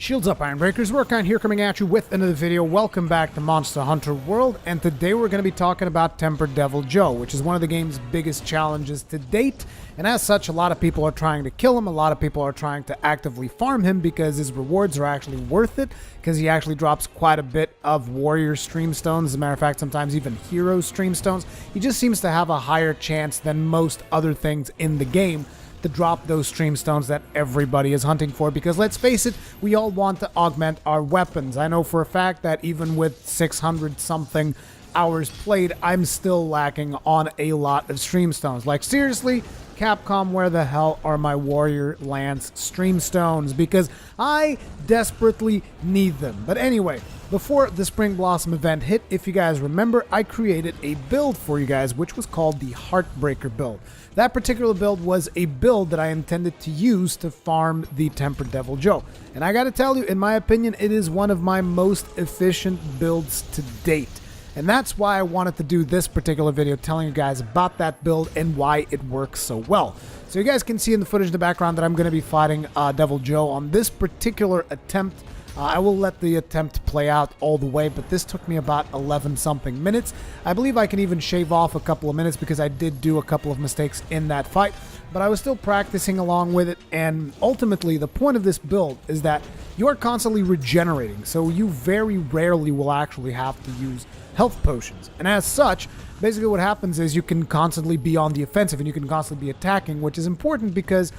Shields up, Iron Breakers. Rurkan here, coming at you with another video. Welcome back to Monster Hunter World, and today we're going to be talking about Tempered Deviljho, which is one of the game's biggest challenges to date, and as such, a lot of people are trying to kill him. A lot of people are trying to actively farm him because his rewards are actually worth it, because he actually drops quite a bit of warrior streamstones. As a matter of fact, sometimes even hero streamstones. He just seems to have a higher chance than most other things in the game to drop those streamstones that everybody is hunting for, because let's face it, we all want to augment our weapons. I know for a fact that even with 600 something hours played, I'm still lacking on a lot of streamstones. Like, seriously, Capcom, where the hell are my Warrior Lance streamstones? Because I desperately need them. But anyway, before the Spring Blossom event hit, if you guys remember, I created a build for you guys, which was called the Heartbreaker build. That particular build was a build that I intended to use to farm the Tempered Deviljho. And I gotta tell you, in my opinion, it is one of my most efficient builds to date. And that's why I wanted to do this particular video, telling you guys about that build and why it works so well. So you guys can see in the footage in the background that I'm going to be fighting Deviljho on this particular attempt. I will let the attempt play out all the way, but this took me about 11 something minutes. I believe I can even shave off a couple of minutes because I did do a couple of mistakes in that fight, but I was still practicing along with it, and ultimately the point of this build is that you are constantly regenerating, so you very rarely will actually have to use health potions. And as such, basically what happens is you can constantly be on the offensive and you can constantly be attacking, which is important because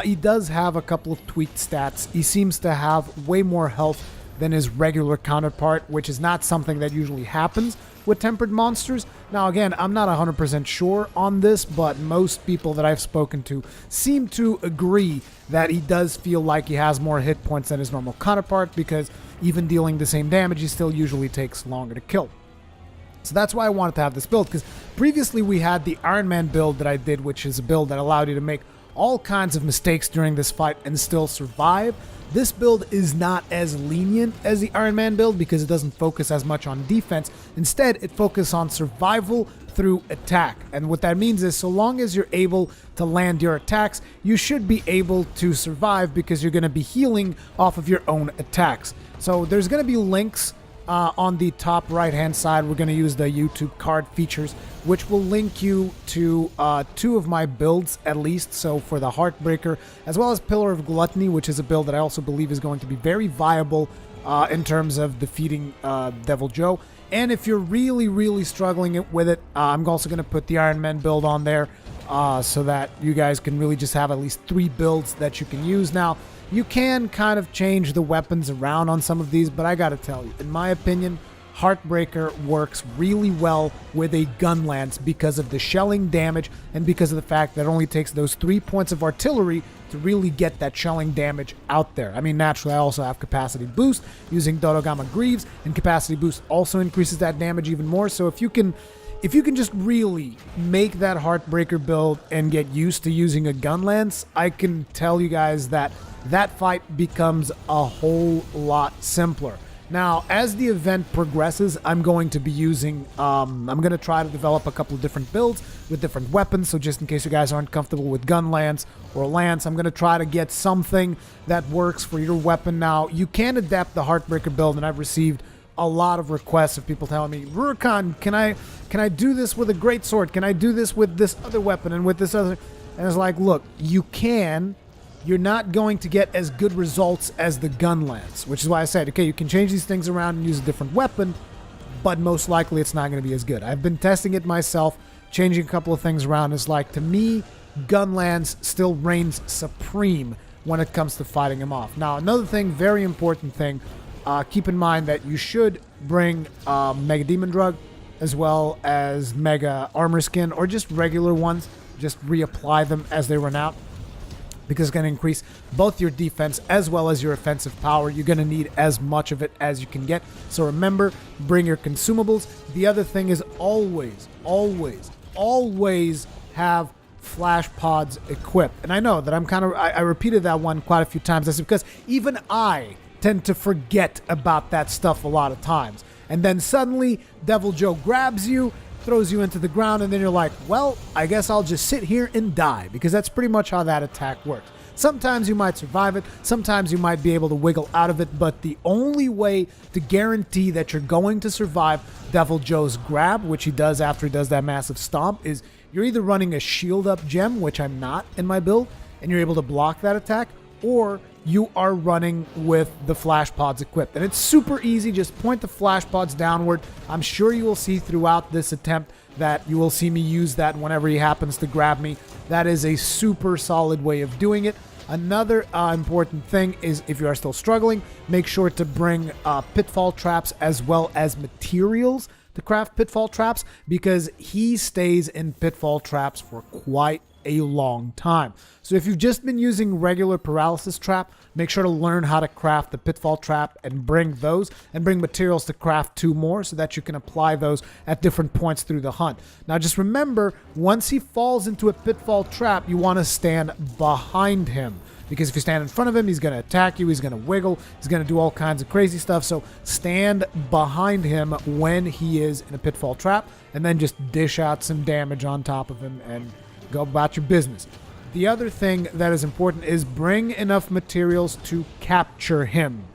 he does have a couple of tweaked stats. He seems to have way more health than his regular counterpart, which is not something that usually happens with tempered monsters. Now again, I'm not 100% sure on this, but most people that I've spoken to seem to agree that he does feel like he has more hit points than his normal counterpart, because even dealing the same damage, he still usually takes longer to kill. So that's why I wanted to have this build, because previously we had the Iron Man build that I did, which is a build that allowed you to make all kinds of mistakes during this fight and still survive. This build is not as lenient as the Iron Man build because it doesn't focus as much on defense. Instead, it focuses on survival through attack. And what that means is, so long as you're able to land your attacks, you should be able to survive because you're going to be healing off of your own attacks. So there's going to be links on the top right hand side. We're going to use the YouTube card features, which will link you to two of my builds at least. So for the Heartbreaker, as well as Pillar of Gluttony, which is a build that I also believe is going to be very viable in terms of defeating Deviljho. And if you're really struggling with it, I'm also going to put the Iron Man build on there so that you guys can really just have at least 3 builds that you can use. Now, you can kind of change the weapons around on some of these, but I gotta tell you, in my opinion, Heartbreaker works really well with a gun lance because of the shelling damage and because of the fact that it only takes those 3 points of artillery to really get that shelling damage out there. I mean, naturally, I also have capacity boost using Dodogama Greaves, and capacity boost also increases that damage even more. So if you can just really make that Heartbreaker build and get used to using a gun lance, I can tell you guys that that fight becomes a whole lot simpler. Now, as the event progresses, I'm going to be using, I'm going to try to develop a couple of different builds with different weapons, so just in case you guys aren't comfortable with gun lance or lance, I'm going to try to get something that works for your weapon. Now, you can adapt the Heartbreaker build, and I've received a lot of requests of people telling me, Rurkan, can I do this with a greatsword? Can I do this with this other weapon and with this other? And it's like, look, you can. You're not going to get as good results as the gun lance, which is why I said, okay, you can change these things around and use a different weapon, but most likely it's not going to be as good. I've been testing it myself, changing a couple of things around. It's like, to me, gun lance still reigns supreme when it comes to fighting him off. Now, another thing, very important thing, keep in mind that you should bring Mega Demon Drug as well as Mega Armor Skin, or just regular ones. Just reapply them as they run out, because it's going to increase both your defense as well as your offensive power. You're going to need as much of it as you can get. So remember, bring your consumables. The other thing is always have flash pods equipped. And I know that I repeated that one quite a few times. That's because even I tend to forget about that stuff a lot of times. And then suddenly Deviljho grabs you, throws you into the ground, and then you're like, well, I guess I'll just sit here and die, because that's pretty much how that attack works. Sometimes you might survive it, sometimes you might be able to wiggle out of it, but the only way to guarantee that you're going to survive Deviljho's grab, which he does after he does that massive stomp, is you're either running a shield up gem, which I'm not in my build, and you're able to block that attack, or you are running with the flash pods equipped. And it's super easy, just point the flash pods downward. I'm sure you will see throughout this attempt that you will see me use that whenever he happens to grab me. That is a super solid way of doing it. Another important thing is if you are still struggling, make sure to bring pitfall traps as well as materials to craft pitfall traps, because he stays in pitfall traps for quite a long time. So if you've just been using regular paralysis trap, make sure to learn how to craft the pitfall trap and bring those, and bring materials to craft 2 more so that you can apply those at different points through the hunt. Now just remember, once he falls into a pitfall trap, you want to stand behind him, because if you stand in front of him, he's going to attack you, he's going to wiggle, he's going to do all kinds of crazy stuff. So stand behind him when he is in a pitfall trap, and then just dish out some damage on top of him and go about your business. The other thing that is important is bring enough materials to capture him.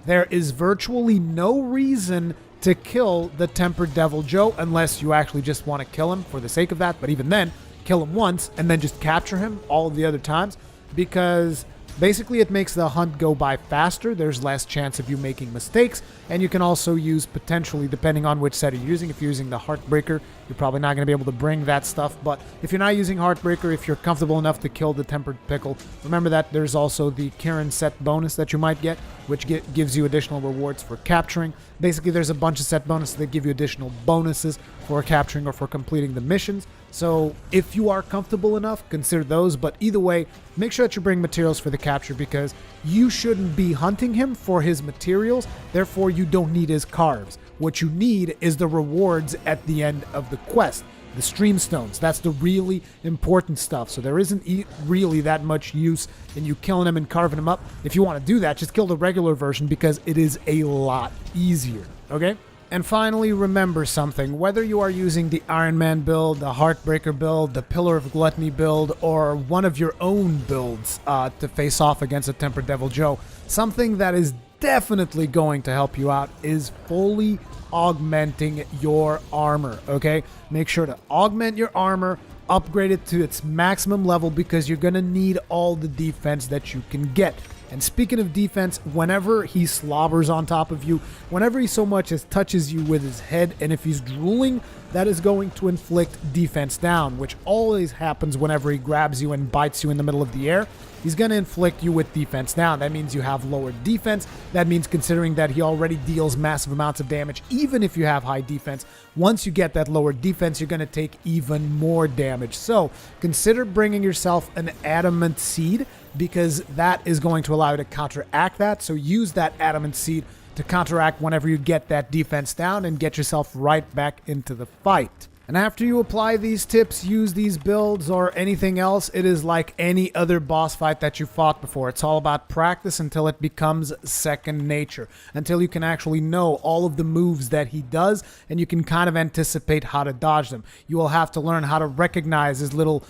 There is virtually no reason to kill the Tempered Deviljho unless you actually just want to kill him for the sake of that, but even then, kill him once and then just capture him all of the other times, because basically it makes the hunt go by faster. There's less chance of you making mistakes, and you can also use, potentially, depending on which set you're using, if you're using the Heartbreaker, you're probably not going to be able to bring that stuff, but if you're not using Heartbreaker, if you're comfortable enough to kill the Tempered Pickle, remember that there's also the Kieran set bonus that you might get, which gives you additional rewards for capturing. Basically, there's a bunch of set bonuses that give you additional bonuses for capturing or for completing the missions. So if you are comfortable enough, consider those, but either way, make sure that you bring materials for the capture, because you shouldn't be hunting him for his materials, therefore you don't need his carbs. What you need is the rewards at the end of the quest, the stream stones. That's the really important stuff. So there isn't really that much use in you killing him and carving him up. If you want to do that, just kill the regular version, because it is a lot easier, okay? And finally, remember something. Whether you are using the Iron Man build, the Heartbreaker build, the Pillar of Gluttony build, or one of your own builds to face off against a Tempered Deviljho, something that is definitely going to help you out is fully augmenting your armor, okay? Make sure to augment your armor, upgrade it to its maximum level, because you're going to need all the defense that you can get. And speaking of defense, whenever he slobbers on top of you, whenever he so much as touches you with his head, and if he's drooling, that is going to inflict defense down, which always happens whenever he grabs you and bites you in the middle of the air. He's going to inflict you with defense down. That means you have lower defense. That means, considering that he already deals massive amounts of damage, even if you have high defense, once you get that lower defense, you're going to take even more damage. So consider bringing yourself an adamant seed, because that is going to allow you to counteract that. So use that adamant seed to counteract whenever you get that defense down and get yourself right back into the fight. And after you apply these tips, use these builds or anything else, it is like any other boss fight that you fought before. It's all about practice until it becomes second nature, until you can actually know all of the moves that he does and you can kind of anticipate how to dodge them. You will have to learn how to recognize his little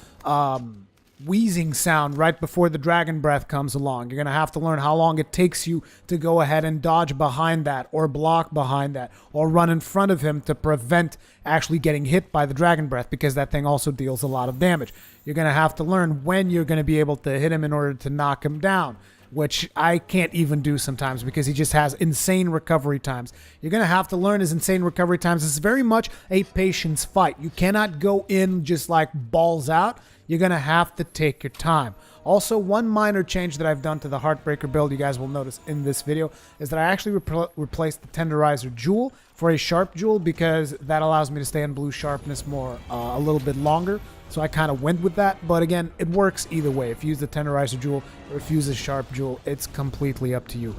wheezing sound right before the dragon breath comes along. You're going to have to learn how long it takes you to go ahead and dodge behind that, or block behind that, or run in front of him to prevent actually getting hit by the dragon breath, because that thing also deals a lot of damage. You're going to have to learn when you're going to be able to hit him in order to knock him down, which I can't even do sometimes because he just has insane recovery times. You're going to have to learn his insane recovery times. It's very much a patience fight. You cannot go in just like balls out. You're going to have to take your time. Also, one minor change that I've done to the Heartbreaker build, you guys will notice in this video, is that I actually replaced the Tenderizer Jewel for a Sharp Jewel, because that allows me to stay on blue sharpness more a little bit longer. So I kind of went with that, but again, it works either way. If you use the Tenderizer Jewel or if you use a Sharp Jewel, it's completely up to you.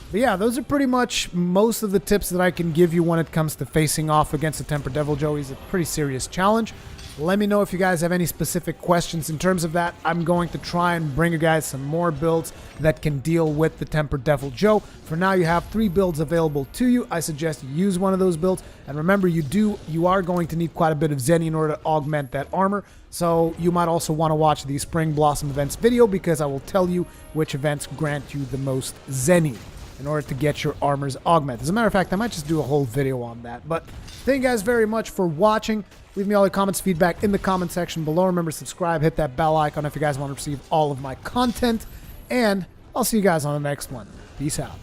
But yeah, those are pretty much most of the tips that I can give you when it comes to facing off against the Tempered Deviljho. He's a pretty serious challenge. Let me know if you guys have any specific questions in terms of that. I'm going to try and bring you guys some more builds that can deal with the Tempered Deviljho. For now, you have 3 builds available to you. I suggest you use one of those builds. And remember, you are going to need quite a bit of Zenny in order to augment that armor. So you might also want to watch the Spring Blossom events video, because I will tell you which events grant you the most Zenny in order to get your armors augmented. As a matter of fact, I might just do a whole video on that. But thank you guys very much for watching. Leave me all your comments, feedback in the comment section below. Remember to subscribe, hit that bell icon if you guys want to receive all of my content. And I'll see you guys on the next one. Peace out.